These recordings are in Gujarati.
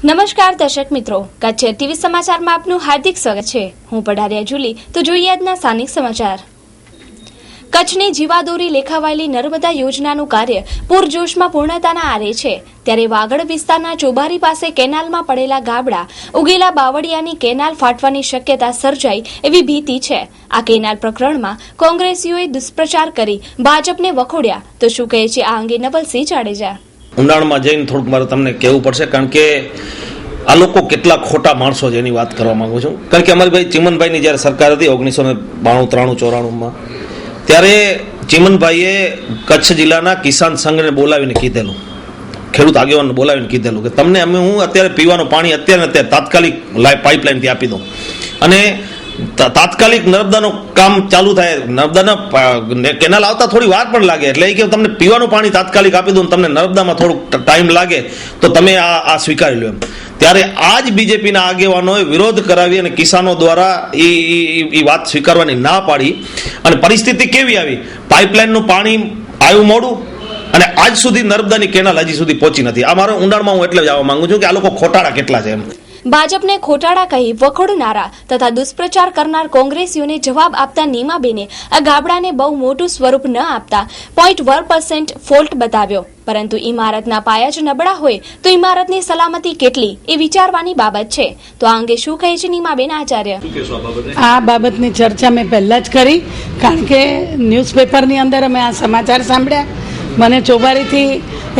નમસ્કાર દર્શક મિત્રો, કચ્છ ટીવી સમાચારમાં આપનું હાર્દિક સ્વાગત છે. હું પઢારિયા જુલી. તો જોઈએ આજના સ્થાનિક સમાચાર. કચ્છની જીવાદોરી લેખાવાયેલી નર્મદા યોજનાનું કાર્ય પૂરજોશમાં પૂર્ણતાના આરે છે. ત્યારે વાગડ વિસ્તારના ચોબારી પાસે કેનાલમાં પડેલા ગાબડા ઉગેલા બાવળિયાની કેનાલ ફાટવાની શક્યતા સર્જાઈ એવી ભીતિ છે. આ કેનાલ પ્રકરણમાં કોંગ્રેસીઓએ દુષ્પ્રચાર કરી ભાજપને વખોડ્યા. તો શું કહે છે આ અંગે નવલસિંહ જાડેજા? ઊંડાણમાં જઈને થોડુંક મારે તમને કહેવું પડશે, કારણ કે આ લોકો કેટલા ખોટા માણસો છે એની વાત કરવા માંગુ છું. કારણ કે અમારી ભાઈ ચીમનભાઈની જ્યારે સરકાર હતી 1993-94 ત્યારે ચીમનભાઈએ કચ્છ જિલ્લાના કિસાન સંઘને બોલાવીને કીધેલું, ખેડૂત આગેવાનને બોલાવીને કીધેલું કે તમને હું અત્યારે પીવાનું પાણી અત્યારે તાત્કાલિક પાઇપલાઇનથી આપી દઉં, અને તાત્કાલિક નર્મદાનું કામ ચાલુ થાય, નર્મદાના કેનાલ આવતા થોડી વાર પણ લાગે, એટલે કે તમને પીવાનું પાણી તાત્કાલિક આપી દઉં, તમને નર્મદામાં થોડુંક ટાઈમ લાગે તો તમે આ સ્વીકારી લો એમ. ત્યારે આ જ બીજેપીના આગેવાનોએ વિરોધ કરાવી અને કિસાનો દ્વારા એ વાત સ્વીકારવાની ના પાડી, અને પરિસ્થિતિ કેવી આવી, પાઇપલાઇનનું પાણી આવ્યું મોડું, અને આજ સુધી નર્મદાની કેનાલ હજી સુધી પહોંચી નથી. આ મારો ઊંડાણમાં હું એટલે જવા માંગુ છું કે આ લોકો ખોટાડા કેટલા છે એમ. ભાજપને ખોટાડા કહી વખોડનારા તથા દુષ્પ્રચાર કરનાર કોંગ્રેસીઓને જવાબ આપતા નીમાબેને આ ગાબડાને બહુ મોટું સ્વરૂપ ન આપતા 0.1% ફોલ્ટ બતાવ્યો. પરંતુ ઇમારતના પાયા જ નબળા હોય તો ઇમારતની સલામતી કેટલી એ વિચારવાની બાબત છે. તો આ અંગે શું કહે છે નીમાબેન આચાર્ય? આ બાબતની ચર્ચા મેં પહેલા જ કરી, કારણ કે ન્યૂઝપેપરની અંદર અમે આ સમાચાર સાંભળ્યા. મને ચોબારીથી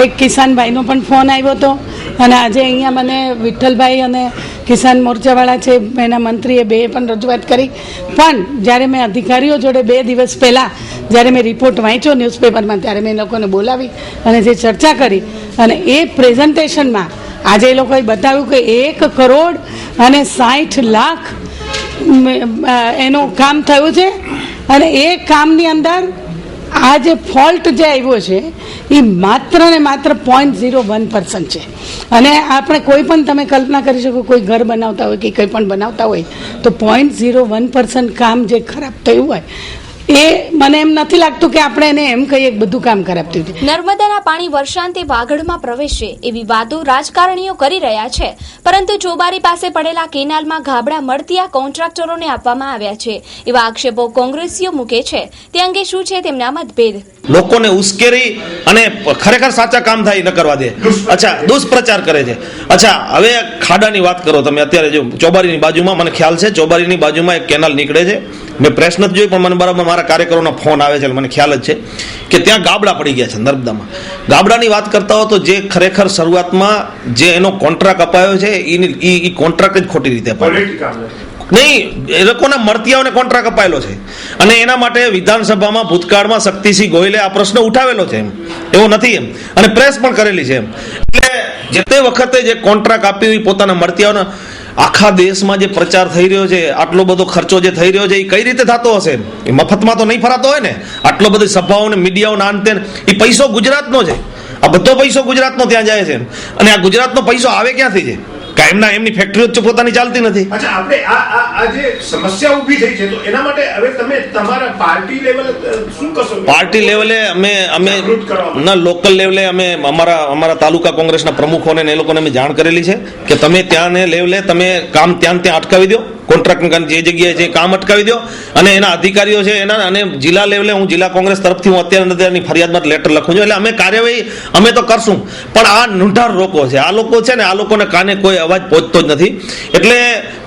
એક કિસાન ભાઈનો પણ ફોન આવ્યો હતો, અને આજે અહીંયા મને વિઠ્ઠલભાઈ અને કિસાન મોરચાવાળા છે એના મંત્રીએ બે પણ રજૂઆત કરી. પણ જ્યારે મેં અધિકારીઓ જોડે 2 દિવસ પહેલાં જ્યારે મેં રિપોર્ટ વાંચ્યો ન્યૂઝપેપરમાં, ત્યારે મેં એ લોકોને બોલાવી અને જે ચર્ચા કરી, અને એ પ્રેઝન્ટેશનમાં આજે એ લોકોએ બતાવ્યું કે 1,60,00,000 એનું કામ થયું છે, અને એ કામની અંદર આ જે ફોલ્ટ જે આવ્યો છે એ માત્ર ને માત્ર 0.01% છે. અને આપણે કોઈ પણ તમે કલ્પના કરી શકો, કોઈ ઘર બનાવતા હોય કે કંઈ પણ બનાવતા હોય તો 0.01% કામ જે ખરાબ થયું હોય એ મને એમ નથી લાગતું કે આપણે એને એમ કહીએ કે બધું કામ ખરાબ થયું છે. નર્મદાના પાણી વર્ષાંતે વાગડમાં પ્રવેશે એવી વાતો રાજકારણીઓ કરી રહ્યા છે, પરંતુ ચોબારી પાસે પડેલા કેનાલમાં ગાબડા મળતી આ કોન્ટ્રાક્ટરોને આપવામાં આવ્યા છે એવા આક્ષેપો કોંગ્રેસીઓ મૂકે છે. તે અંગે શું છે તેમના મતભેદ? લોકોને ઉશ્કેરી અને ખરેખર સાચા કામ થાય ન કરવા દે. અચ્છા, દુષ્પ્રચાર કરે છે. અચ્છા, હવે ખાડાની વાત કરો તમે. અત્યારે જો ચોબારીની બાજુમાં, મને ખ્યાલ છે ચોબારીની બાજુમાં એક કેનાલ નીકળે છે. મેં પ્રેસ નથી જોઈ, પણ મને બરાબર મારા કાર્યકરોનો ફોન આવે છે, મને ખ્યાલ જ છે કે ત્યાં ગાબડા પડી ગયા છે નર્મદામાં. ગાબડાની વાત કરતા હો તો જે ખરેખર શરૂઆતમાં જે એનો કોન્ટ્રાક્ટ અપાયો છે એ કોન્ટ્રાક્ટ જ ખોટી રીતે અપાયો નહીં, એ લોકોના મળતિયાઓને કોન્ટ્રાક્ટ અપાયેલો છે, અને એના માટે વિધાનસભામાં ભૂતકાળમાં શક્તિસિંહ ગોયલે આ પ્રશ્ન ઉઠાવેલો છે એમ, એવો નથી એમ, અને પ્રેસ પણ કરેલી છે એમ. એટલે જે તે વખતે જે કોન્ટ્રાક્ટ આપ્યો એ પોતાના મળતિયાઓને, આખા દેશમાં જે પ્રચાર થઈ રહ્યો છે, આટલો બધો ખર્ચો જે થઈ રહ્યો છે એ કઈ રીતે થતો હશે? એ મફતમાં તો નહીં ફરાતો હોય ને. આટલો બધી સભાઓ ને મીડિયાઓ આનતે એ પૈસો ગુજરાતનો છે, આ બધો પૈસો ગુજરાતનો ત્યાં જાય છે, અને આ ગુજરાતનો પૈસો આવે ક્યાંથી છે? કાયમના એમની ફેક્ટરીઓ પોતાની ચાલતી નથી. અચ્છા, આપણે આ જે સમસ્યા ઊભી થઈ છે તો એના માટે હવે તમે તમારા પાર્ટી લેવલે શું કરશો? પાર્ટી લેવલે અમે ના લોકલ લેવલે અમે અમારા તાલુકા કોંગ્રેસના પ્રમુખોને એ લોકોને અમે જાણ કરેલી છે કે તમે ત્યાં ને લેવલે તમે કામ ત્યાં અટકાવી દો, કોન્ટ્રાક્ટ જે જગ્યાએ જે કામ અટકાવી દો, અને એના અધિકારીઓ છે એના, અને જિલ્લા લેવલે હું જિલ્લા કોંગ્રેસ તરફથી હું અત્યારની ફરિયાદમાં લેટર લખું છું. એટલે અમે કાર્યવાહી અમે તો કરશું, પણ આ નૂંઢાર લોકો છે, આ લોકો છે ને, આ લોકોને કાને કોઈ અવાજ પહોંચતો જ નથી. એટલે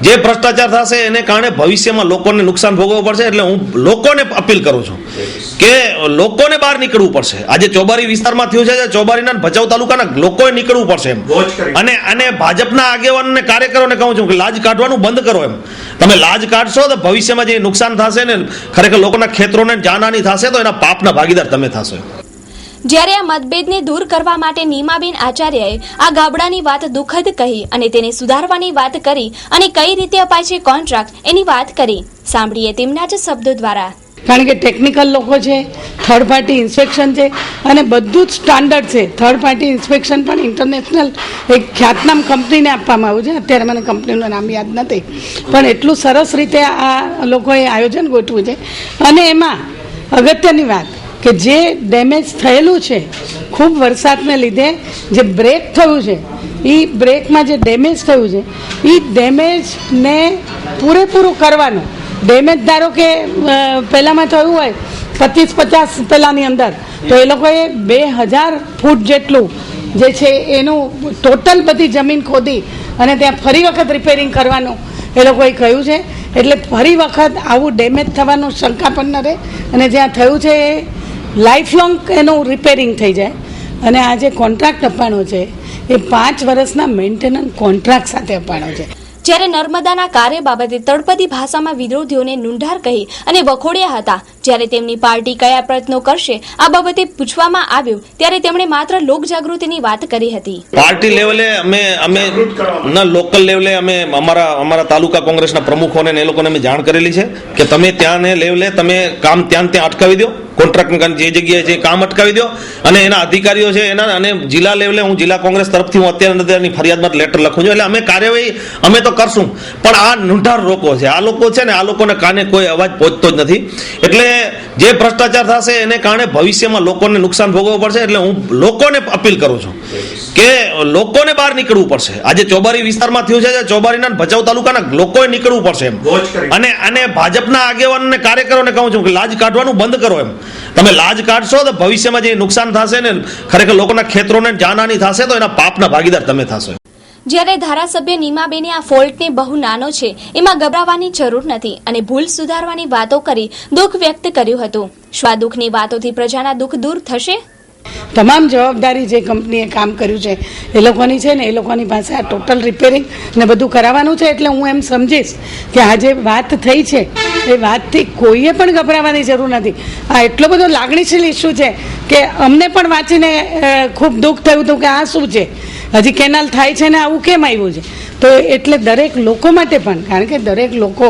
જે ભ્રષ્ટાચાર થશે એને કારણે ભવિષ્યમાં લોકોને નુકસાન ભોગવવું પડશે. એટલે હું લોકોને અપીલ કરું છું કે લોકોને બહાર નીકળવું પડશે. આજે ચોબારી વિસ્તારમાં થયું છે, ચોબારીના ભચાઉ તાલુકાના લોકોએ નીકળવું પડશે એમ. અને ભાજપના આગેવાનોને કાર્યકરોને કહું છું કે લાજ કાઢવાનું બંધ કરો એમ. તમે લાજ કાઢશો તો ભવિષ્યમાં જે નુકસાન થશે ને, ખરેખર લોકોના ખેતરોને જાનહાની થશે, તો એના પાપના ભાગીદાર તમે થશો. જ્યારે આ મતભેદને દૂર કરવા માટે નીમાબેન આચાર્યએ આ ગાબડાની વાત દુઃખદ કહી અને તેને સુધારવાની વાત કરી, અને કઈ રીતે અપાય છે કોન્ટ્રાક્ટ એની વાત કરી. સાંભળીએ તેમના જ શબ્દો દ્વારા. કારણ કે ટેકનિકલ લોકો છે, થર્ડ પાર્ટી ઇન્સ્પેક્શન છે, અને બધું જ સ્ટાન્ડર્ડ છે. થર્ડ પાર્ટી ઇન્સ્પેક્શન પણ ઇન્ટરનેશનલ એક ખ્યાતનામ કંપનીને આપવામાં આવ્યું છે. અત્યારે મને કંપનીનું નામ યાદ નથી, પણ એટલું સરસ રીતે આ લોકોએ આયોજન ગોઠવ્યું છે. અને એમાં અગત્યની વાત કે જે ડેમેજ થયેલું છે ખૂબ વરસાદને લીધે જે બ્રેક થયું છે એ બ્રેકમાં જે ડેમેજ થયું છે એ ડેમેજને પૂરેપૂરું કરવાનું. ડેમેજ ધારો કે પહેલાંમાં થયું હોય 25-50 પહેલાંની અંદર, તો એ લોકોએ 2000 ફૂટ જેટલું જે છે એનું ટોટલ બધી જમીન ખોદી અને ત્યાં ફરી વખત રિપેરિંગ કરવાનું એ લોકોએ કહ્યું છે. એટલે ફરી વખત આવું ડેમેજ થવાનું શંકા પણ ન રહે અને જ્યાં થયું છે એ લાઈફ લોંગ એનું રિપેરિંગ થઈ જાય. અને આ જે કોન્ટ્રાક્ટ અપાણો છે એ 5 વર્ષના મેન્ટેનન્સ કોન્ટ્રાક્ટ સાથે અપાણો છે. જ્યારે નર્મદાના કાર્ય બાબતે તળપદી ભાષામાં વિરોધીઓને નુંઢાર કહી અને વખોડ્યા હતા. જ્યારે તેમની પાર્ટી કયા પ્રયત્નો કરશે આ બાબતે પૂછવામાં આવ્યું ત્યારે તેમણે માત્ર લોક જાગૃતિની વાત કરી હતી. પાર્ટી લેવલે અમે લોકલ લેવલે અમે અમારા તાલુકા કોંગ્રેસના પ્રમુખોને એ લોકોને અમે જાણ કરેલી છે કે તમે ત્યાં લેવલે તમે કામ ત્યાં અટકાવી દો, કોન્ટ્રાક્ટ જે જગ્યાએ છે કામ અટકાવી દો અને એના અધિકારીઓ છે એના અને જિલ્લા લેવલે હું જિલ્લા કોંગ્રેસ તરફથી હું અત્યારની ફરિયાદમાં લેટર લખું છું. એટલે અમે કાર્યવાહી અમે તો કરશું, પણ આ નુંઢાર લોકો છે, આ લોકો છે ને આ લોકોને કાને કોઈ અવાજ પહોંચતો જ નથી. એટલે જે ભ્રષ્ટાચાર થશે એને કારણે ભવિષ્યમાં લોકોને નુકસાન ભોગવવું પડશે. એટલે હું લોકોને અપીલ કરું છું કે લોકોને બહાર નીકળવું પડશે. આજે ચોબારી વિસ્તારમાં થયું છે, ચોબારીના ભચાઉ તાલુકાના લોકોએ નીકળવું પડશે એમ. અને ભાજપના આગેવાનોને કાર્યકરોને કહું છું કે લાજ કાઢવાનું બંધ કરો એમ. તમે લાજ કાઢશો તો ભવિષ્યમાં જે નુકસાન થશે ને ખરેખર લોકોના ખેતરોને જાનહાની થશે તો એના પાપના ભાગીદાર તમે થશો. જ્યારે ધારાસભ્ય નીમાબેને આ ફોલ્ટને બહુ નાનો છે એમાં ગભરાવાની જરૂર નથી અને ભૂલ સુધારવાની વાતો કરી દુઃખ વ્યક્ત કર્યું હતું. શું આ દુઃખની વાતોથી પ્રજાના દુઃખ દૂર થશે? તમામ જવાબદારી જે કંપનીએ કામ કર્યું છે એ લોકોની છે ને એ લોકોની પાસે આ ટોટલ રિપેરિંગ ને બધું કરાવવાનું છે. એટલે હું એમ સમજીશ કે આ જે વાત થઈ છે એ વાતથી કોઈએ પણ ગભરાવાની જરૂર નથી. આ એટલો બધો લાગણીશીલ ઇસ્યુ છે કે અમને પણ વાંચીને ખૂબ દુઃખ થયું હતું કે આ શું છે, હજી કેનાલ થાય છે ને આવું કેમ આવ્યું છે. તો એટલે દરેક લોકો માટે પણ, કારણ કે દરેક લોકો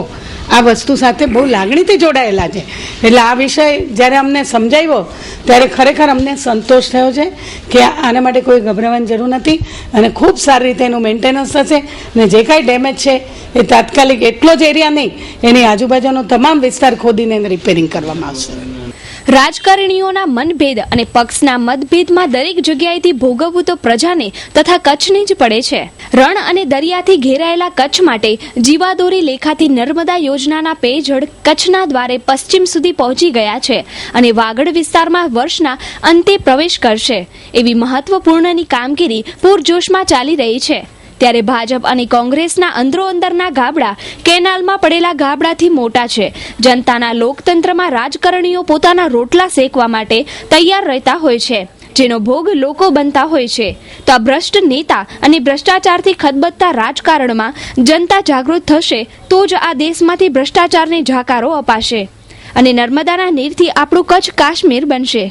આ વસ્તુ સાથે બહુ લાગણીથી જોડાયેલા છે. એટલે આ વિષય જ્યારે અમને સમજાવ્યો ત્યારે ખરેખર અમને સંતોષ થયો છે કે આના માટે કોઈ ગભરાવાની જરૂર નથી અને ખૂબ સારી રીતે એનું મેન્ટેનન્સ થશે. અને જે કાંઈ ડેમેજ છે એ તાત્કાલિક એટલો જ એરિયા નહીં, એની આજુબાજુનો તમામ વિસ્તાર ખોદીને એને રિપેરિંગ કરવામાં આવશે. રાજકારણીઓના મનભેદ અને પક્ષના મતભેદમાં દરેક જગ્યાએથી ભોગવવું તો પ્રજાને તથા કચ્છને જ પડે છે. રણ અને દરિયાથી ઘેરાયેલા કચ્છ માટે જીવાદોરી લેખાતી નર્મદા યોજનાના પેયજળ કચ્છના દ્વારે પશ્ચિમ સુધી પહોંચી ગયા છે અને વાગડ વિસ્તારમાં વર્ષના અંતે પ્રવેશ કરશે એવી મહત્વપૂર્ણની કામગીરી પૂરજોશમાં ચાલી રહી છે. ત્યારે ભાજપ અને કોંગ્રેસના અંદરોઅંદરના ગાબડા કેનાલમાં પડેલા ગાબડાથી મોટા છે. જનતાના લોકતંત્રમાં રાજકારણીઓ પોતાના રોટલા શેકવા માટે તૈયાર રહેતા હોય છે, જેનો ભોગ લોકો બનતા હોય છે. તો આ ભ્રષ્ટ નેતા અને ભ્રષ્ટાચારથી ખદબદતા રાજકારણમાં જનતા જાગૃત થશે તો જ આ દેશમાંથી ભ્રષ્ટાચારને જાકારો અપાશે અને નર્મદાના નીરથી આપણું કચ્છ કાશ્મીર બનશે.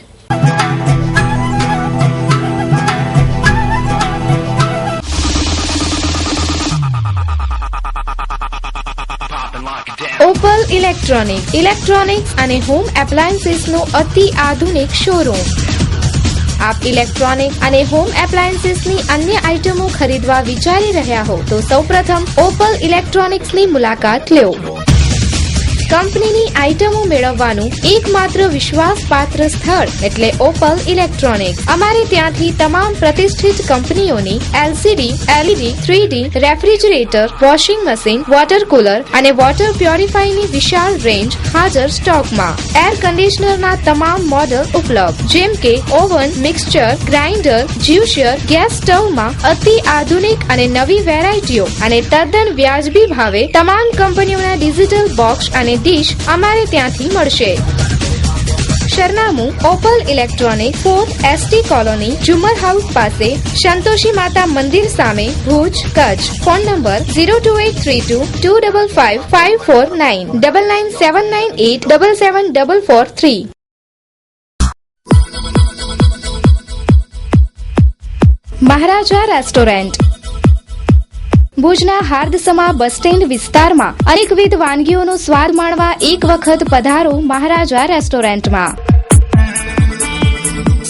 ઓપલ ઇલેક્ટ્રોનિક્સ અને હોમ એપ્લાયન્સીસનું અતિ આધુનિક શોરૂમ. આપ ઇલેક્ટ્રોનિક અને હોમ એપ્લાયન્સીસની અન્ય આઇટમો ખરીદવા વિચારી રહ્યા હો તો સૌપ્રથમ ઓપલ ઇલેક્ટ્રોનિક્સની મુલાકાત લો. કંપનીની આઇટમો મેળવવાનું એકમાત્ર વિશ્વાસપાત્ર સ્થળ એટલે ઓપલ ઇલેક્ટ્રોનિક્સ. અમારે ત્યાંથી તમામ પ્રતિષ્ઠિત કંપનીઓની LCD, LED, 3D refrigerator, washing machine, water cooler અને વોટર પ્યોરિફાયરની વિશાળ રેન્જ હાજર સ્ટોકમાં. એર કન્ડિશનરના તમામ મોડલ ઉપલબ્ધ, જેમ કે oven, mixture, grinder, juicer, gas સ્ટવમાં અતિ આધુનિક અને નવી વેરાયટીઓ અને તદ્દન વ્યાજબી ભાવે તમામ કંપનીઓના ડિજિટલ બોક્સ અને ડીશ અમારે ત્યાંથી મળશે. સરનામું Opal electronic, 4 ST colony, Jhumar house પાસે, સંતોષી માતા મંદિર સામે, Bhuj, Kutch. Phone number 02832 255 549 99798 77443. Maharaja restaurant. ભુજના હાર્દસમા બસ સ્ટેન્ડ વિસ્તારમાં અનેકવિધ વાનગીઓનો સ્વાદ માણવા એક વખત પધારો મહારાજા રેસ્ટોરન્ટમાં.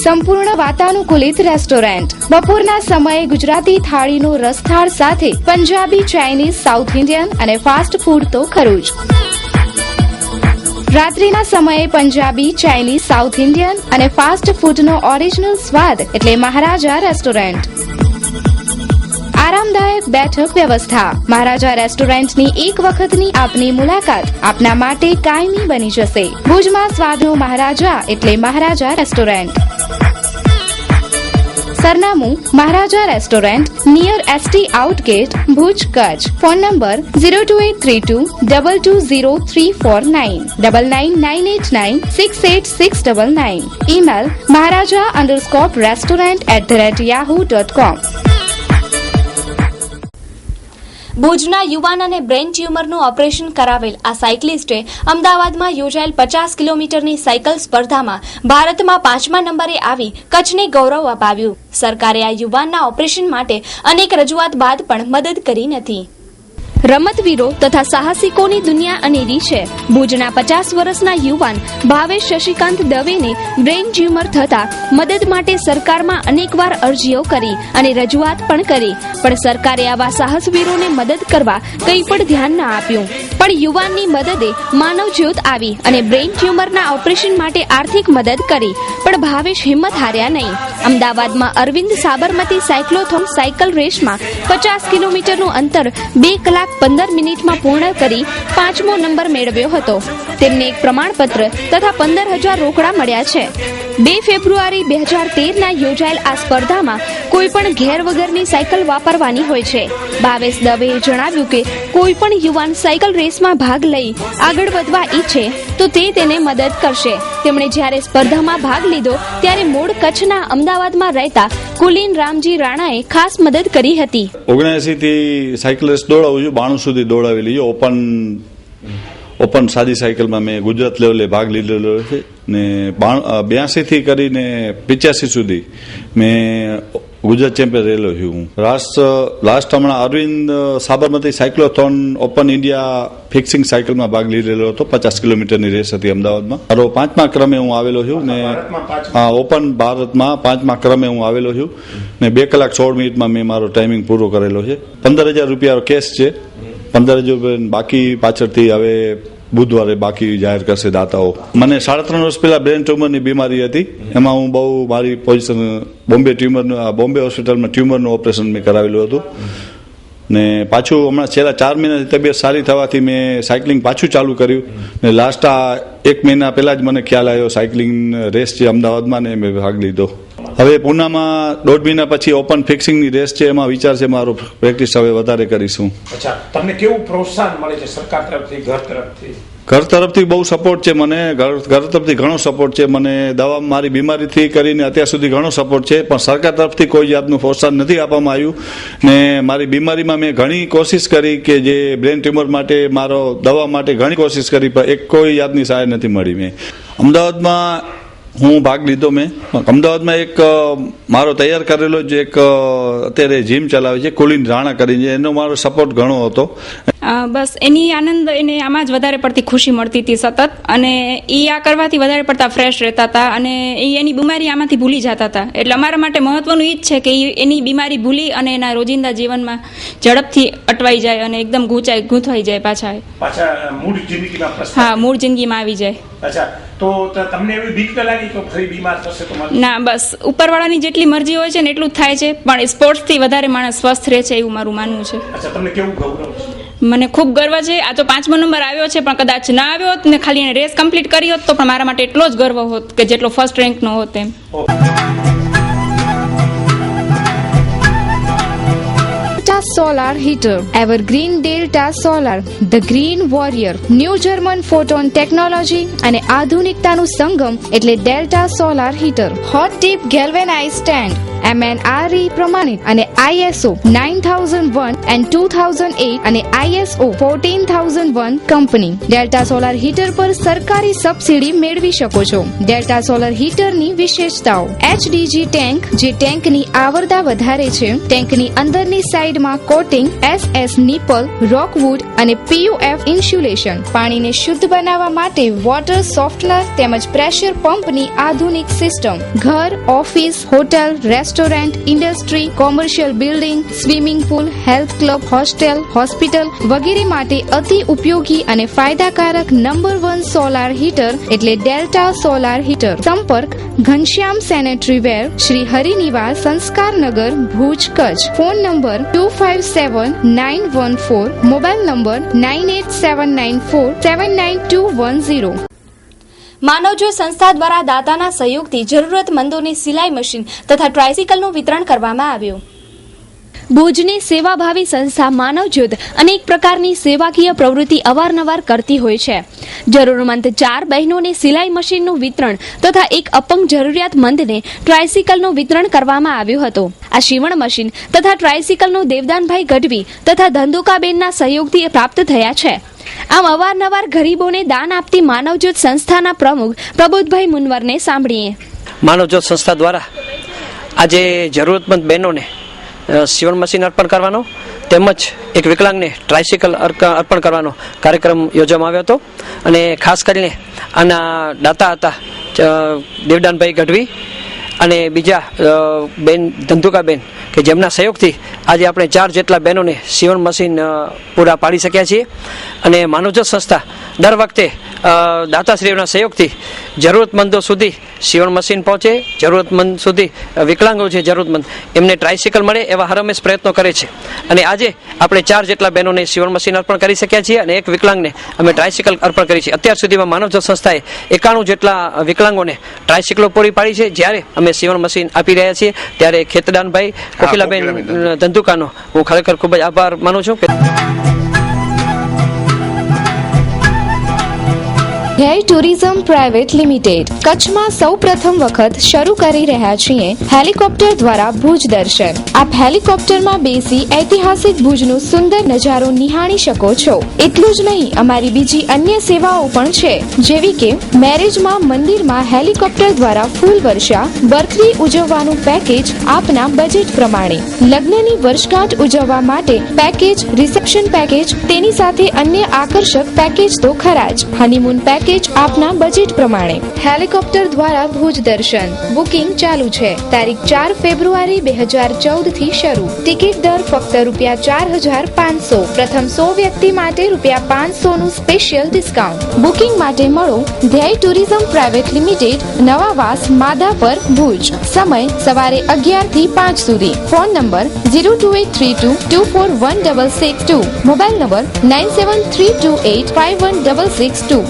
સંપૂર્ણ વાતાનુકૂલિત રેસ્ટોરન્ટ. બપોરના સમયે ગુજરાતી થાળીનો રસથાળ સાથે પંજાબી, ચાઇનીઝ, સાઉથ ઇન્ડિયન અને ફાસ્ટ ફૂડ તો ખરું જ. રાત્રિના સમયે પંજાબી, ચાઇનીઝ, સાઉથ ઇન્ડિયન અને ફાસ્ટ ફૂડનો ઓરિજિનલ સ્વાદ એટલે મહારાજા રેસ્ટોરન્ટ. આરામદાયક બેઠક વ્યવસ્થા. મહારાજા રેસ્ટોરન્ટની એક વખતની આપની મુલાકાત આપના માટે કાયમી બની જશે. ભુજમાં સ્વાદનો મહારાજા એટલે મહારાજા રેસ્ટોરન્ટ. સરનામું Maharaja restaurant near ST out gate Bhuj Kutch. Phone number 02832220349 9998968699. Email maharaja_restaurant@yahoo.com. ભુજના યુવાન અને બ્રેન ટ્યુમરનું ઓપરેશન કરાવેલ આ સાયકલિસ્ટે અમદાવાદમાં યોજાયેલ 50 કિલોમીટરની સાયકલ સ્પર્ધામાં ભારતમાં 5મા નંબરે આવી કચ્છને ગૌરવ અપાવ્યું. સરકારે આ યુવાનના ઓપરેશન માટે અનેક રજૂઆત બાદ પણ મદદ કરી નથી. રમતવીરો તથા સાહસિકોની દુનિયા અનેરી છે. ભુજના 50 વર્ષના યુવાન ભાવેશ શશિકાંત દવેને બ્રેન ટ્યુમર થતા મદદ માટે સરકારમાં અનેકવાર અરજીઓ કરી અને રજૂઆત પણ કરી, પણ સરકારે આવા સાહસવીરોને મદદ કરવા કંઈ પણ ધ્યાન ન આપ્યું. પણ યુવાનની મદદે માનવજ્યોત આવી અને બ્રેન ટ્યુમરના ઓપરેશન માટે આર્થિક મદદ કરી, પણ ભાવેશ હિંમત હાર્યા નહીં. અમદાવાદમાં અરવિંદ સાબરમતી સાયક્લોથોન સાયકલ રેસમાં 50 કિલોમીટરનું અંતર 2 કલાક 15 મિનિટમાં પૂર્ણ કરી 5મો નંબર મેળવ્યો હતો. તેમને એક પ્રમાણપત્ર તથા 15,000 રોકડા મળ્યા છે. 2 ફેબ્રુઆરી 2013ના યોજાયેલ આ સ્પર્ધામાં કોઈ પણ ઘેર વગરની સાયકલ વાપરવાની હોય છે. ભાવેશ દવેએ જણાવ્યું કે કોઈ પણ યુવાન સાયકલ રેસમાં ભાગ લઈ આગળ વધવા ઈચ્છે તો તે તેને મદદ કરશે. તેમણે જ્યારે સ્પર્ધામાં ભાગ લીધો ત્યારે મૂળ કચ્છના અમદાવાદમાં રહેતા કુલીન રામજી રાણાએ ખાસ મદદ કરી હતી. 79 થી સાયકલ રેસ દોડાવું છું, 92 સુધી દોડાવેલી છે. ઓપન સાદી સાયકલમાં મેં ગુજરાત લેવલે ભાગ લીધેલો છે ને 82 થી કરીને 85 સુધી મેં ગુજરાત ચેમ્પિયન રહેલો છું. લાસ્ટ હમણાં Arvind Sabarmati cyclothon open India fixing સાયકલમાં ભાગ લીધેલો હતો. 50 કિલોમીટરની રેસ હતી અમદાવાદમાં. મારો 5મા ક્રમે હું આવેલો છું ને ઓપન ભારતમાં 5મા ક્રમે હું આવેલો છું ને 2 કલાક 16 મિનિટમાં મેં મારો ટાઈમિંગ પૂરો કરેલો છે. 15,000 રૂપિયા કેશ છે. 15,000 બાકી પાછળથી હવે બુધવારે બાકી જાહેર કરશે દાતાઓ. મને 3.5 વર્ષ પહેલા બ્રેન ટ્યુમરની બીમારી હતી. એમાં હું બહુ મારી પોઝિશન બોમ્બે હોસ્પિટલમાં ટ્યુમરનું ઓપરેશન મેં કરાવેલું હતું ને પાછું હમણાં છેલ્લા 4 મહિનાથી તબિયત સારી થવાથી મેં સાયકલિંગ પાછું ચાલુ કર્યું ને લાસ્ટ આ 1 મહિના પહેલા જ મને ખ્યાલ આવ્યો સાયકલિંગ રેસ છે અમદાવાદમાં ને મેં ભાગ લીધો. હવે પૂનામાં 1.5 મહિના પછી ઓપન ફિક્સિંગની રેસ છે, એમાં વિચાર છે મારો પ્રેક્ટિસ હવે વધારે કરીશું. અચ્છા, તમને કેવું પ્રોત્સાહન મળે છે સરકાર તરફથી, ઘર તરફથી? ઘર તરફથી બહુ સપોર્ટ છે મને. ઘર તરફથી ઘણો સપોર્ટ છે મને. દવા મારી બીમારીથી કરીને અત્યાર સુધી ઘણો સપોર્ટ છે, પણ સરકાર તરફથી કોઈ જાતનું પ્રોત્સાહન નથી આપવામાં આવ્યું ને મારી બીમારીમાં મેં ઘણી કોશિશ કરી કે જે બ્રેન ટ્યુમર માટે મારો દવા માટે ઘણી કોશિશ કરી, પણ એક કોઈ જાતની સહાય નથી મળી. મેં અમદાવાદમાં હું ભાગ લીધો. મેં અમદાવાદમાં એક મારો તૈયાર કરેલો જ એક અત્યારે જીમ ચલાવે છે કુલીન રાણા કરીને, એનો મારો સપોર્ટ ઘણો હતો. બસ એની આનંદ એને આમાં જ વધારે પડતી ખુશી મળતી હતી સતત, અને એ આ કરવાથી વધારે પડતા ફ્રેશ રહેતા હતા અને એ એની બીમારી આમાંથી ભૂલી જતા હતા. એટલે અમારા માટે મહત્વનું એ જ છે કે એની બીમારી ભૂલી અને એના રોજિંદા જીવનમાં ઝડપથી અટવાઈ જાય અને એકદમ ગૂંથવાઈ જાય પાછા મૂળ જિંદગીમાં. હા, મૂળ જિંદગીમાં આવી જાય. અચ્છા, તો તમને એવી બીક ન લાગી કે ફરી બીમાર થશે તો? ના, બસ ઉપરવાળાની જેટલી મરજી હોય છે ને એટલું જ થાય છે, પણ સ્પોર્ટ્સથી વધારે માણસ સ્વસ્થ રહે છે એવું મારું માનવું છે. અચ્છા, તમને કેવું ગૌરવ છે? મને ખૂબ ગર્વ છે. આ તો 5મો નંબર આવ્યો છે, પણ કદાચ ના આવ્યો હોત ને ખાલી એને રેસ કમ્પ્લીટ કરી હોત તો પણ મારા માટે એટલો જ ગર્વ હોત કે જેટલો ફર્સ્ટ રેન્કનો હોત એમ. Solar Heater, Evergreen Delta Solar, The Green Warrior, New German Photon Technology અને આધુનિકતાનું સંગમ એટલે Delta solar heater. Hot tip galvanise stand, MNRE પ્રમાણિત અને ISO 9001 and 2008 અને ISO 14001 company. Delta solar heater પર સરકારી સબસિડી મેળવી શકો છો. ડેલ્ટા સોલાર હીટરની વિશેષતાઓ: HDG ટેન્ક, જે ટેન્કની આવરદા વધારે છે. ટેન્કની અંદરની સાઈડમાં કોટિંગ, SS નિપલ, રોકવુડ અને PUF ઇન્સ્યુલેશન. પાણીને શુદ્ધ બનાવવા માટે વોટર સોફ્ટનર તેમજ પ્રેશર પંપની આધુનિક સિસ્ટમ. ઘર, office, hotel, restaurant restaurant, industry, commercial building, swimming pool, health club, hostel, hospital વગેરે માટે અતિ ઉપયોગી અને ફાયદાકારક નંબર 1 સોલાર હીટર એટલે ડેલ્ટા સોલાર હીટર. સંપર્ક Ghanshyam sanitary ware, Shri Harinivas, Sanskarnagar, Bhuj, Kutch. Phone number 257914, mobile number 9879479210. Manavjyot સંસ્થા દ્વારા દાતાના સહયોગથી જરૂરતમંદોને સિલાઈ મશીન તથા ટ્રાયસિકલનું વિતરણ કરવામાં આવ્યું. ભુજની સેવાભાવી સંસ્થા માનવજ્યોત અનેક પ્રકારની સેવાકીય પ્રવૃત્તિ અવારનવાર કરતી હોય છે. જરૂરમંદ 4 બહેનોને સિલાઈ મશીનનું વિતરણ તથા એક અપંગ જરૂરિયાતમંદને ટ્રાયસિકલનું વિતરણ કરવામાં આવ્યું હતું. આ સીવણ મશીન તથા ટ્રાયસિકલનું દેવદાનભાઈ ગઢવી તથા ધંધુકાબેનના સહયોગથી પ્રાપ્ત થયા છે. આમ અવારનવાર ગરીબોને દાન આપતી માનવજ્યોત સંસ્થાના પ્રમુખ પ્રબોધભાઈ મુનવરને સાંભળીએ. માનવજ્યોત સંસ્થા દ્વારા આજે જરૂરતમંદ બહેનોને સીવણ મશીન અર્પણ કરવાનો તેમજ એક વિકલાંગને ટ્રાયસિકલ અર્પણ કરવાનો કાર્યક્રમ યોજવામાં આવ્યો હતો. અને ખાસ કરીને આના દાતા હતા દેવદાનભાઈ ગઢવી અને બીજા બેન ધંધુકાબેન કે જેમના સહયોગથી આજે આપણે 4 જેટલા બહેનોને સીવણ મશીન પૂરા પાડી શક્યા છીએ. અને માનવજ્યોત સંસ્થા દર વખતે દાતાશ્રીઓના સહયોગથી જરૂરતમંદો સુધી સીવણ મશીન પહોંચે, જરૂરતમંદ સુધી વિકલાંગો છે જરૂરતમંદ એમને ટ્રાયસિકલ મળે એવા હરમેશ પ્રયત્નો કરે છે. અને આજે આપણે 4 જેટલા બહેનોને સીવણ મશીન અર્પણ કરી શક્યા છીએ અને એક વિકલાંગને અમે ટ્રાયસિકલ અર્પણ કરી છે. અત્યાર સુધીમાં માનવજ્યોત સંસ્થાએ 91 જેટલા વિકલાંગોને ટ્રાયસિકલો પૂરી પાડી છે. જ્યારે અમે સીવણ મશીન આપી રહ્યા છીએ ત્યારે ખેતદાનભાઈ કોકિલાબેન ધંધુકાનો હું ખરેખર ખૂબ જ આભાર માનું છું. ધ્યેય ટુરિઝમ પ્રાઇવેટ લિમિટેડ કચ્છમાં સૌ પ્રથમ વખત શરૂ કરી રહ્યા છીએ હેલિકોપ્ટર દ્વારા ભુજ દર્શન. આપ હેલિકોપ્ટરમાં બેસી ઐતિહાસિક ભુજનો સુંદર નજારો નિહાળી શકો છો. એટલું જ નહીં, અમારી બીજી અન્ય સેવાઓ પણ છે, જેવી કે મેરેજમાં મંદિરમાં હેલિકોપ્ટર દ્વારા ફૂલ વર્ષા, બર્થડે ઉજવવાનું પેકેજ આપના બજેટ પ્રમાણે, લગ્નની વર્ષગાંઠ ઉજવવા માટે પેકેજ, રિસેપ્શન પેકેજ, તેની સાથે અન્ય આકર્ષક પેકેજ તો ખરા જ. હનીમૂન પેકેજ આપના બજેટ પ્રમાણે. હેલિકોપ્ટર દ્વારા ભુજ દર્શન બુકિંગ ચાલુ છે. તારીખ 4 ફેબ્રુઆરી 2014 થી શરૂ. ટિકિટ દર ફક્ત ₹4,500. પ્રથમ 100 વ્યક્તિ માટે ₹500 નું સ્પેશિયલ ડિસ્કાઉન્ટ. બુકિંગ માટે મળો ધ્યેય tourism private limited, Navavas, Madhapar, Bhuj. સમય સવારે 11 થી 5 સુધી. Phone number 02832241662. Mobile number 9732851662.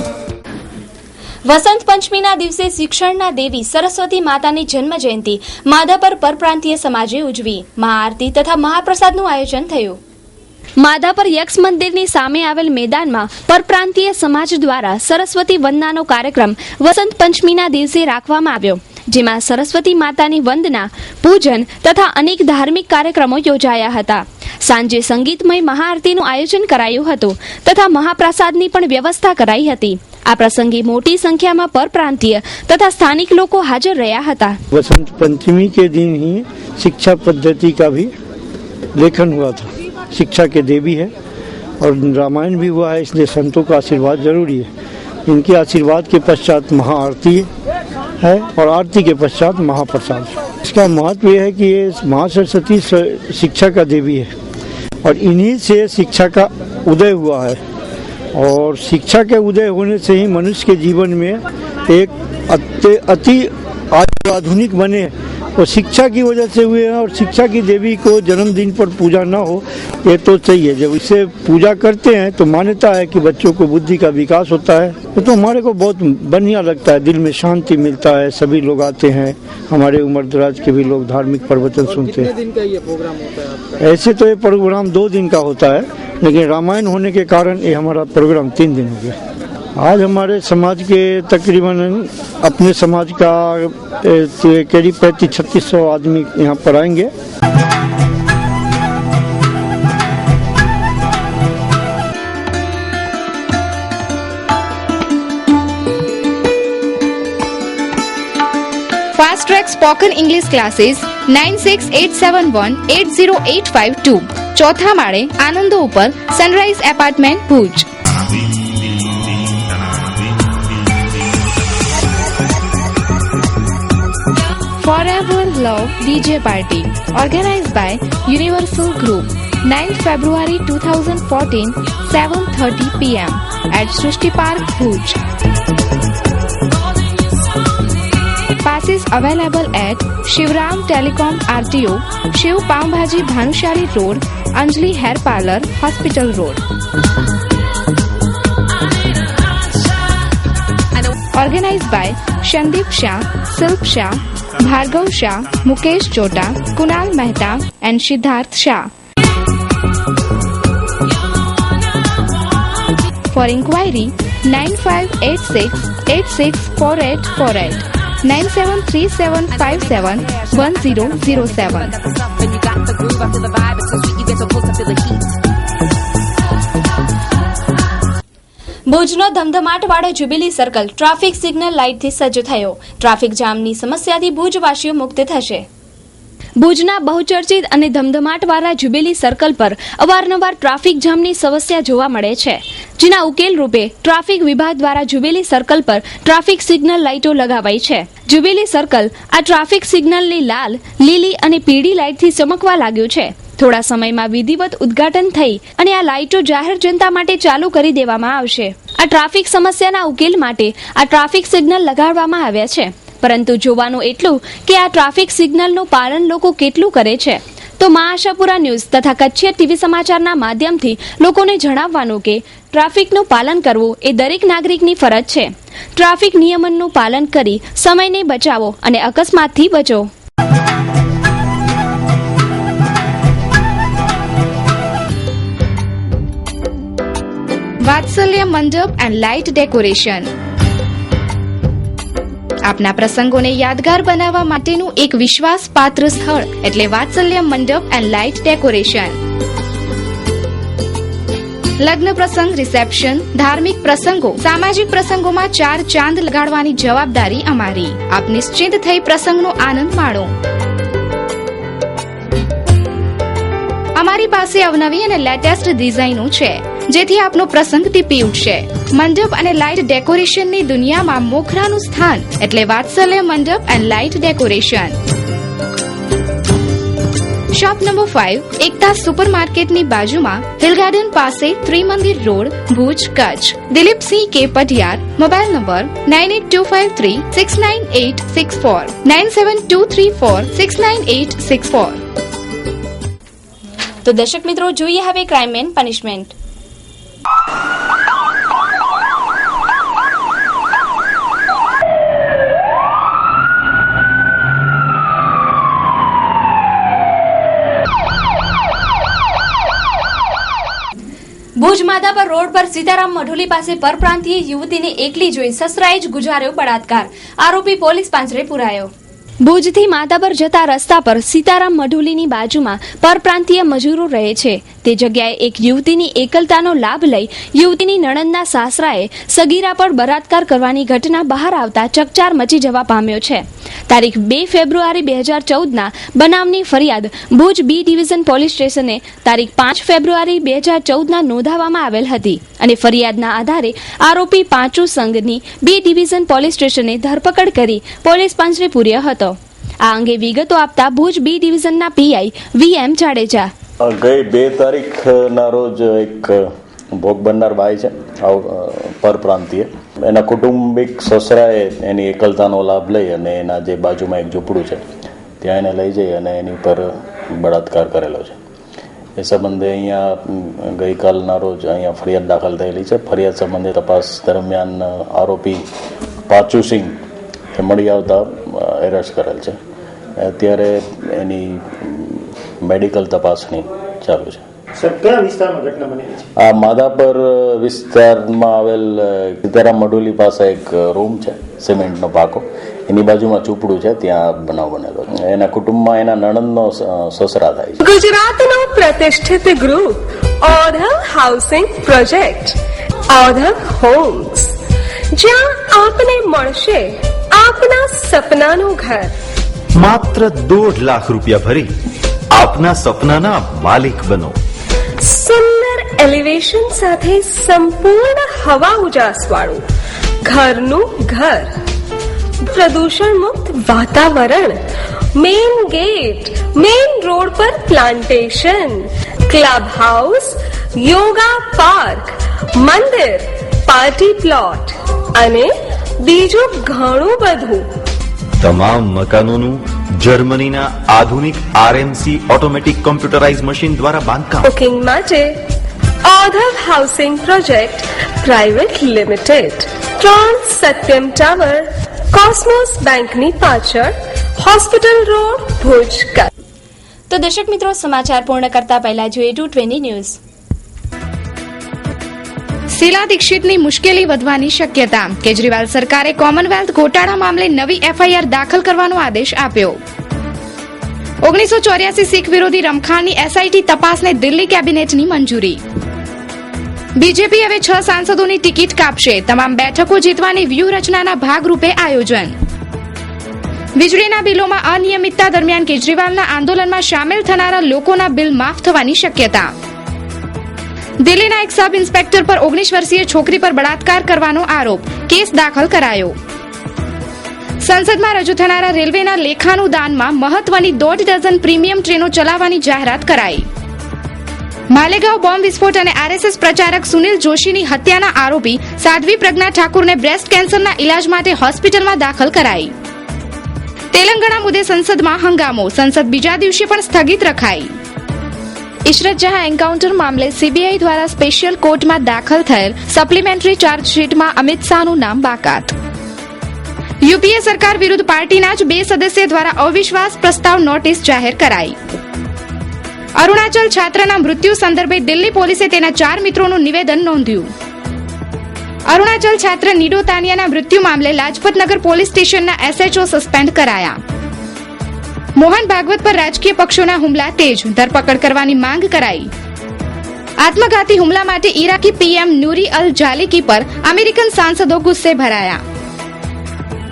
વસંત પંચમીના દિવસે શિક્ષણના દેવી સરસ્વતી માતાની જન્મ જયંતિ માધાપર પરપ્રાંતીય સમાજે ઉજવી. મહાઆરતી તથા મહાપ્રસાદનું આયોજન થયું. માધાપર યક્ષ મંદિરની સામે આવેલ મેદાનમાં પરપ્રાંતીય સમાજ દ્વારા સરસ્વતી વંદનાનો કાર્યક્રમ વસંત પંચમીના દિવસે રાખવામાં આવ્યો, જેમાં સરસ્વતી માતાની વંદના, પૂજન તથા અનેક ધાર્મિક કાર્યક્રમો યોજાયા હતા. સાંજે સંગીતમય મહાઆરતીનું આયોજન કરાયું હતું તથા મહાપ્રસાદની પણ વ્યવસ્થા કરાઈ હતી. આ પ્રસંગે મોટી સંખ્યામાં પરપ્રાંતીય तथा स्थानिक लोग हाजिर रहा था. वसंत पंचमी के दिन ही शिक्षा पद्धति का भी लेखन हुआ था. शिक्षा के देवी है और रामायण भी हुआ है, इसलिए संतों का आशीर्वाद जरूरी है. इनके आशीर्वाद के पश्चात महाआरती है और आरती के पश्चात महाप्रसाद. इसका महत्व यह है कि ये महासरस्वती शिक्षा का देवी है और इन्हीं से शिक्षा का उदय हुआ है. और शिक्षा के उदय होने से ही मनुष्य के जीवन में एक अति आधुनिक बने और शिक्षा की वजह से हुए हैं. और शिक्षा की देवी को जन्मदिन पर पूजा न हो ये तो चाहिए. जब इसे पूजा करते हैं तो मान्यता है कि बच्चों को बुद्धि का विकास होता है, तो हमारे को बहुत बढ़िया लगता है, दिल में शांति मिलता है. सभी लोग आते हैं, हमारे उम्र दराज के भी लोग धार्मिक प्रवचन सुनते हैं. कितने दिन का ये प्रोग्राम होता है आपका? ऐसे तो ये प्रोग्राम 2 दिन का होता है, लेकिन रामायण होने के कारण ये हमारा प्रोग्राम 3 दिन हो गया. आज हमारे समाज के तकरीबन अपने समाज का करीब 3500-3600 आदमी यहाँ पर आएंगे. Fast track spoken English classes 9687180852. चौथा माळे आनंदो ऊपर sunrise apartment Bhuj. Forever Love DJ Party, organized by Universal Group, 9th February 2014, 7:30 p.m. at Srishti Park, Bhuj. Passes available at Shivram Telecom RTO, Shiv Paambhaji Bhanushali Road, Anjali Hair Parlour, Hospital Road. Organized by Shandip Shah, Silp Shah, Bhargav Shah, Mukesh Chota, Kunal Mehta and Siddharth Shah. For inquiry, 9586864848, 9737571007. ભુજનો ધમધમાટવાળો જ્યુબિલી સર્કલ ટ્રાફિક સિગ્નલ લાઇટથી સજ્જ થયો. ટ્રાફિક જામની સમસ્યાથી ભુજવાસીઓ મુક્ત થશે. ભુજના બહુચર્ચિત અને ધમધમાટવાળા જ્યુબિલી સર્કલ પર અવારનવાર ટ્રાફિક જામની સમસ્યા જોવા મળે છે, જેના ઉકેલ રૂપે ટ્રાફિક વિભાગ દ્વારા જ્યુબિલી સર્કલ પર ટ્રાફિક સિગ્નલ લાઇટો લગાવાઈ છે. જ્યુબિલી સર્કલ આ ટ્રાફિક સિગ્નલની લાલ, લીલી અને પીળી લાઇટથી ચમકવા લાગ્યું છે. થોડા સમયમાં વિધિવત ઉદ્ઘાટન થઈ અને આ લાઇટો જાહેર જનતા માટે ચાલુ કરી દેવામાં આવશે. આ ટ્રાફિક સમસ્યાના ઉકેલ માટે આ ટ્રાફિક સિગ્નલ લગાડવામાં આવ્યા છે, પરંતુ જોવાનું એટલું કે આ ટ્રાફિક સિગ્નલનું પાલન લોકો કેટલું કરે છે. તો મા આશાપુરા ન્યૂઝ તથા કચ્છી ટીવી સમાચારના માધ્યમથી લોકોને જણાવવાનું કે ટ્રાફિકનું પાલન કરવું એ દરેક નાગરિકની ફરજ છે. ટ્રાફિક નિયમનનું પાલન કરી સમયને બચાવો અને અકસ્માતથી બચો. વાત્સલ્ય મંડપ એન્ડ લાઇટ ડેકોરેશન આપના પ્રસંગોને યાદગાર બનાવવા માટેનું એક વિશ્વાસપાત્ર સ્થળ એટલે વાત્સલ્ય મંડપ એન્ડ લાઇટ ડેકોરેશન. લગ્ન પ્રસંગ, રિસેપ્શન, ધાર્મિક પ્રસંગો, સામાજિક પ્રસંગોમાં 4 ચાંદ લગાડવાની જવાબદારી અમારી. આપ નિશ્ચિંત થઈ પ્રસંગનો આનંદ માણો. અમારી પાસે અવનવી અને લેટેસ્ટ ડિઝાઇનો છે, જેથી આપનો પ્રસંગ ટીપી ઉઠશે. મંડપ અને લાઇટ ડેકોરેશનની દુનિયામાં મોખરાનું સ્થાન એટલે વાત્સલ્ય મંડપ and light decoration. Shop number 5, એકતા સુપરમાર્કેટની બાજુમાં, હિલ ગાર્ડન પાસે, ત્રિમંદિર રોડ, ભુજ, કચ્છ. દિલીપસિંહ કે પઢિયાર. Mobile number 9825369864, 9723469864. તો દર્શક મિત્રો, જોઈએ હવે crime and punishment. Bhuj Madhapar road પર સીતારામ મઢોલી પાસે પરપ્રાંતીય યુવતીને એકલી જોઈ સસરાએ જ ગુજાર્યો બળાત્કાર. આરોપી પોલીસ પાંજરે પુરાયો. ભુજથી માધાપર જતા રસ્તા પર સીતારામ મઢોલીની બાજુમાં પરપ્રાંતીય મજૂરો રહે છે. તે જગ્યાએ એક યુવતીની એકલતાનો લાભ લઈ યુવતીની નણંદના સાસરાએ સગીરા પર બળાત્કાર કરવાની ઘટના બહાર આવતા ચકચાર મચી જવા પામ્યો છે. તારીખ 2 ફેબ્રુઆરી 2014ના બનાવની ફરિયાદ ભુજ બી ડિવિઝન પોલીસ સ્ટેશને તારીખ 5 ફેબ્રુઆરી 2014ના નોંધાવવામાં આવેલ હતી અને ફરિયાદના આધારે આરોપી પાંચુ સંઘની બી ડિવિઝન પોલીસ સ્ટેશને ધરપકડ કરી પોલીસ પાંજરે પૂર્યો હતો. આ અંગે વિગતો આપતા ભુજ બી ડિવિઝનના પીઆઈ VM જાડેજા. ગઈ 2 તારીખના રોજ એક ભોગ બનનાર બાઈ છે, પરપ્રાંતીય, એના કુટુંબિક સસરાએ એની એકલતાનો લાભ લઈ અને એના જે બાજુમાં એક ઝૂંપડું છે ત્યાં એને લઈ જઈ અને એની પર બળાત્કાર કરેલો છે. એ સંબંધે અહીંયા ગઈકાલના રોજ અહીંયા ફરિયાદ દાખલ થયેલી છે. ફરિયાદ સંબંધે તપાસ દરમિયાન આરોપી પાંચુસિંહ એ મળી આવતા એરેસ્ટ કરેલ છે. અત્યારે એની મેડિકલ તપાસણી ચાલુ છે. આ માધાપર વિસ્તારમાં આવેલ સીતારામ મઢોલી પાસે એક રૂમ છે, સિમેન્ટનો પાકો, એની બાજુમાં ઝૂંપડું છે, ત્યાં બનાવ બનેલો. એના કુટુંબમાં એના નણંદનો સસરા થાય છે. ગુજરાતનો પ્રતિષ્ઠિત ગ્રુપ ઓધવ હાઉસિંગ પ્રોજેક્ટ, ઓધવ હોમ્સ, જ્યાં આપને મળશે આપના સપનાનું ઘર. માત્ર 1.5 લાખ રૂપિયા ભરી આપના સપનાના માલિક બનો. સુંદર એલિવેશન સાથે સંપૂર્ણ હવા ઉજાસ વાળું ઘરનું ઘર. प्रदूषण मुक्त वातावरण, मेन गेट, मेन रोड पर plantation, club house, yoga park, मंदिर, पार्टी प्लॉट અને બીજું ઘણું બધું. તમામ મકાનોનું જર્મનીના આધુનિક આરએમસી ઓટોમેટિક કોમ્પ્યુટરાઇઝ મશીન દ્વારા બાંધકામ. બુકિંગ માટે Odhav housing project private limited, 3 Satyam tower, Cosmos બેંકની પાછળ, હોસ્પિટલ રોડ, ભુજ. તો દર્શક મિત્રો, સમાચાર પૂર્ણ કરતા પહેલા જોઈએ 220 ન્યૂઝ. શીલા દીક્ષિતની મુશ્કેલી વધવાની શક્યતા. કેજરીવાલ સરકારે કોમનવેલ્થ ગોટાળા મામલે નવી એફઆઈઆર દાખલ કરવાનો આદેશ આપ્યો. 1984 શીખ વિરોધી રમખાણની એસઆઈટી તપાસને દિલ્હી કેબિનેટની મંજૂરી. બીજેપી હવે 6 સાંસદોની ટિકિટ કાપશે. તમામ બેઠકો જીતવાની વ્યૂહરચનાના ભાગરૂપે આયોજન. વીજળીના બિલોમાં અનિયમિતતા દરમિયાન કેજરીવાલના આંદોલનમાં સામેલ થનારા લોકોના બિલ માફ થવાની શક્યતા. દિલ્હીના એક સબ ઇન્સ્પેક્ટર પર 19 વર્ષીય છોકરી પર બળાત્કાર કરવાનો આરોપ. કેસ દાખલ કરાયો. સંસદમાં રજૂ થનારા રેલવેના લેખાનું દાનમાં મહત્વની 1.5 ડઝન પ્રીમિયમ ટ્રેનો ચલાવવાની જાહેરાત કરાઈ. માલેગાંવ બોમ્બ વિસ્ફોટ અને આરએસએસ પ્રચારક સુનિલ જોશીની હત્યાના આરોપી સાધ્વી પ્રજ્ઞા ઠાકુરને બ્રેસ્ટ કેન્સરના ઇલાજ માટે હોસ્પિટલમાં દાખલ કરાઈ. તેલંગાણા મુદ્દે સંસદમાં હંગામો. સંસદ બીજા દિવસે પણ સ્થગિત રખાઈ. ઇશરત જહાં એન્કાઉન્ટર મામલે સીબીઆઈ દ્વારા સ્પેશિયલ કોર્ટમાં દાખલ થયેલ સપ્લિમેન્ટરી ચાર્જશીટમાં અમિત શાહનું નામ બાકાત. યુપીએ સરકાર વિરુદ્ધ પાર્ટીના જ 2 સદસ્ય દ્વારા અવિશ્વાસ પ્રસ્તાવ નોટિસ જાહેર કરાઈ. અરુણાચલ છાત્રના મૃત્યુ સંદર્ભે દિલ્હી પોલીસે તેના 4 મિત્રોનું નિવેદન નોંધ્યું. અરુણાચલ છાત્ર નીડો તાનિયાના મૃત્યુ મામલે લાજપતનગર પોલીસ સ્ટેશનના એસએચઓ સસ્પેન્ડ કરાયા. મોહન ભાગવત પર રાજકીય પક્ષોના હુમલા તેજ. ધરપકડ કરવાની માંગ કરાઈ. આત્મઘાતી હુમલા માટે ઇરાકી પીએમ નૂરી અલ જાલિકી પર અમેરિકન સાંસદો ગુસ્સે ભરાયા.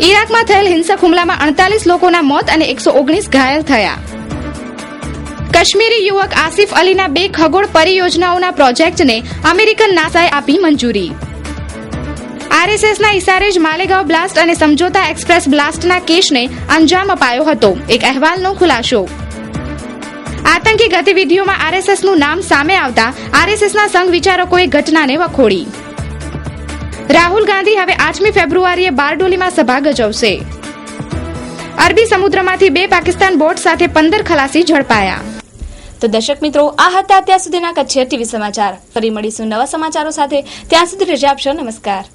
ઇરાકમાં થયેલ હિંસક હુમલામાં 48 લોકોના મોત અને 119 ઘાયલ થયા. કાશ્મીરી યુવક આસિફ અલીના 2 ખગોળ પરિયોજનાઓના પ્રોજેક્ટને અમેરિકન નાસાએ આપી મંજૂરી. આરએસએસના ઇશારે જ માલેગાંવ બ્લાસ્ટ અને સમજોતા એક્સપ્રેસ બ્લાસ્ટના કેસને અંજામ અપાયો હતો. એક અહેવાલનો ખુલાસો. આતંકી ગતિવિધિઓમાં આરએસએસનું નામ સામે આવતા આરએસએસના સંઘ વિચારકોએ ઘટનાને વખોડી. રાહુલ ગાંધી હવે 8મી ફેબ્રુઆરીએ બારડોલીમાં સભા ગજવશે. અરબી સમુદ્રમાંથી 2 પાકિસ્તાન બોટ સાથે 15 ખલાસી ઝડપાયા. તો દર્શક મિત્રો, આ હતા અત્યાર સુધીના કચ્છ ટીવી સમાચાર. ફરી મળીશું નવા સમાચારો સાથે. ત્યાં સુધી રજા આપશો. નમસ્કાર.